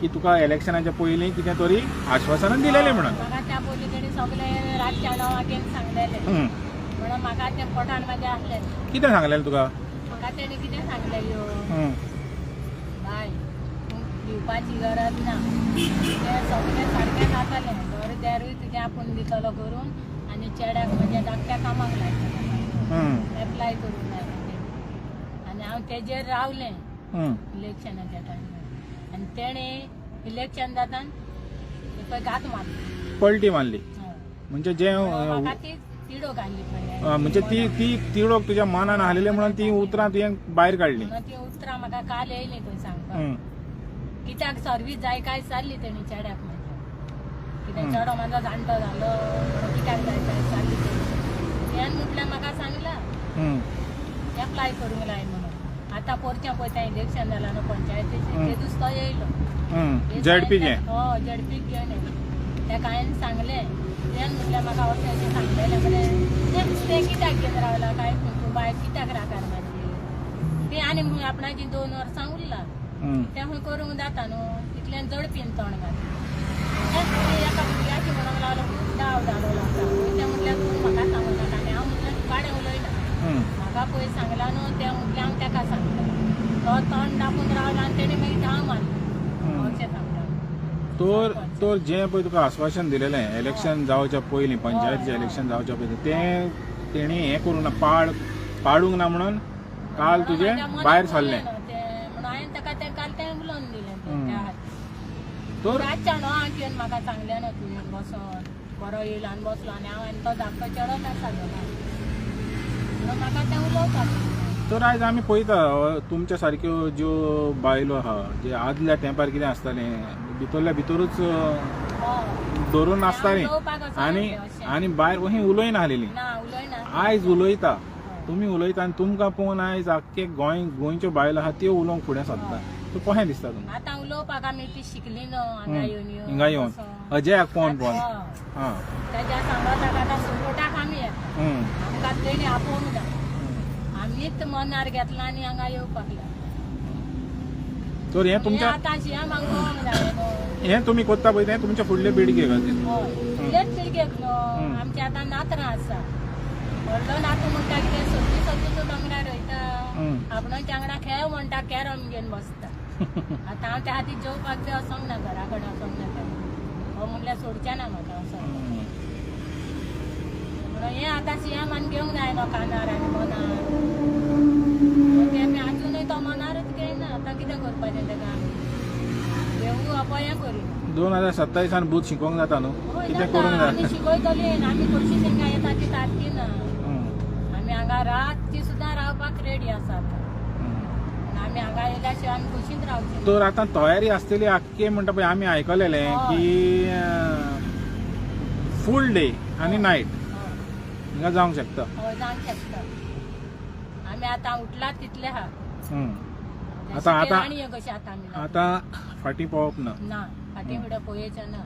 की तुका इलेक्शनाच्या पयलीं कितें तरी आश्वासनां दिलेलें म्हणून. म्हाका त्या पयलीं तेणी सगळे रातच्या णवांक सांगलेलें म्हणून म्हाका तें पोटान म्हाजें आहलें. कितें सांगलेलें तुका? म्हाका तेणी कितें सांगलें यो बाय दिवपाची गरज ना, तें सगळें सारकें जातालें, घर देरूय तुजें आपूण दितलो करून आनी चेड्याक म्हज्या धाकट्या कामाक लायतलें एप्लाय करून लायलें आनी हांव तेजेर रावलें इलेक्शनाच्या टायमार. आनी तेणें इलेक्शन जातान पळय घात मारली, पलटी मारली. म्हणजे जे म्हाका ती तिडो घाली पळय, म्हणजे ती तिडोक तुज्या मनान आसलेली म्हणून ती उतरां तुवें भायर काडली. ती उतरां म्हाका काल येयली थंय सांगपाक कित्याक सर्वीस जाय काय चालली तेणी चेड्याक म्हज्या, कित्याक चेडो म्हाजो जाणटो जालो कित्याक जाय काय चालली तेणी. तें म्हटल्यार म्हाका सांगलां एप्लाय करूंक लाय म्हणून. आतां परचें पळय तें इलेक्शन जालां न्हू पंचायतीचें, ते दीस तो येयलो झडपीचें. हय झडपीक घेवन येयलो. तेका हांवें सांगलें, तें म्हटल्यार म्हाका अशें सांगलेलें मरे तें कित्याक घेवन रावला काय तूं बाय कित्याक राकार म्हाजी ती आनी आपणाची 2 वर्सां उरला तें खंय करूंक जाता न्हू, तितल्यान झडपीन तोंड घातलें. एका भुरग्याची म्हणूंक लागलो खूब डाव जालो लोकांक. तें म्हटल्यार तूं म्हाका सांगूं नाका आनी हांव म्हटल्यार गाडें उलयना, म्हाका पळय सांगलां न्हू तें म्हटल्यार हांव तेका सांगलें. तो तोंड दापून रावलो आनी तेणी मागीर धांव मारली अशें सांगता. तर जें पळय तुका आश्वासन दिलेलें इलेक्शन जावच्या पयलीं, पंचायतीचें इलेक्शन जावच्या पयलीं, तें तेणी हें करूंक ना, पाडूंक ना म्हणून काल तुजें भायर सरलें. म्हणून हांवें तेका तें काल तें उलोवन दिलें त्या खातीर. तर रातच्या णवांक येवन म्हाका सांगलें न्हू तुवें बसोन बरो येयलो आनी बसलो आनी हांवें तो धाकटो चेडो मेसालो म्हणून म्हाका तें उलोवपाक. तर आयज आमी पळयता तुमच्या सारक्यो ज्यो बायलो आहा जे आदल्या तेंपार कितें आसतालें भितरल्या भितरूच धरून आसतालीं आनी भायर अशीं उलयनासलेलीं. आयज उलयता, तुमी उलयता आनी तुमकां पळोवन आयज आख्खे गोंयच्यो बायलो आहा त्यो उलोवंक फुडें सरता. तर कशें दिसता तुमकां? आतां उलोवपाक आमी ती शिकली न्हू हिंगा येवन अजयाक पळोवन तेज्या सांगोताक आतां सपोर्टाक आमी येता, आमकां तेणी आपोवंक ना, आमीच मनार घेतला आनी हांगा येवपाक लागला. तर हें तुमच्या आतां शिया मागोवंक जाय न्हू, हें तुमी कोत्ता पळय तें तुमचे फुडले पिळगेक फुडलेच पिळगेक न्हू. आमचे आतां नातरां आसा, व्हडलो नातू म्हणटा कितें सगळी तूं दोंगरार वयता, आपणाच्या वांगडा खेळ म्हणटा कॅरम घेवन बसता. आतां हांव त्या खातीर जेवपाक बी वचोंक ना, घरा कडेन वचोंक ना हो म्हणल्यार सोडचें ना म्हाका वचोंक. म्हणून हें आतां सियामान घेवंक जाय न्हू कानार आनी मनार. तें आजूनय तो मनारूच घेयना, आतां कितें करपाचें तेका आमी घेवंक अपया करिना. 2027 बूथ शिकोवंक जाता न्हू, कितें करूंक जाय. आमी शिकयतली आमी खंयची तेंका येता ती सारकी ना. आमी हांगा रातची सुद्दां रावपाक रेडी आसा आतां. आमी हांगा येयल्या शिवाय आमी खुशींत रावची. तर आतां तयारी आसतली आख्खे म्हणटा पळय आमी आयकलेलें की फूल डे आनी नायट हिंगा जावंक शकता. हय जावंक शकता. आमी आतां उठलात तितले आहा. आतां कशी आतां आमी आतां फाटीं पळोवप ना. फाटीं फुडें पळोवचें ना.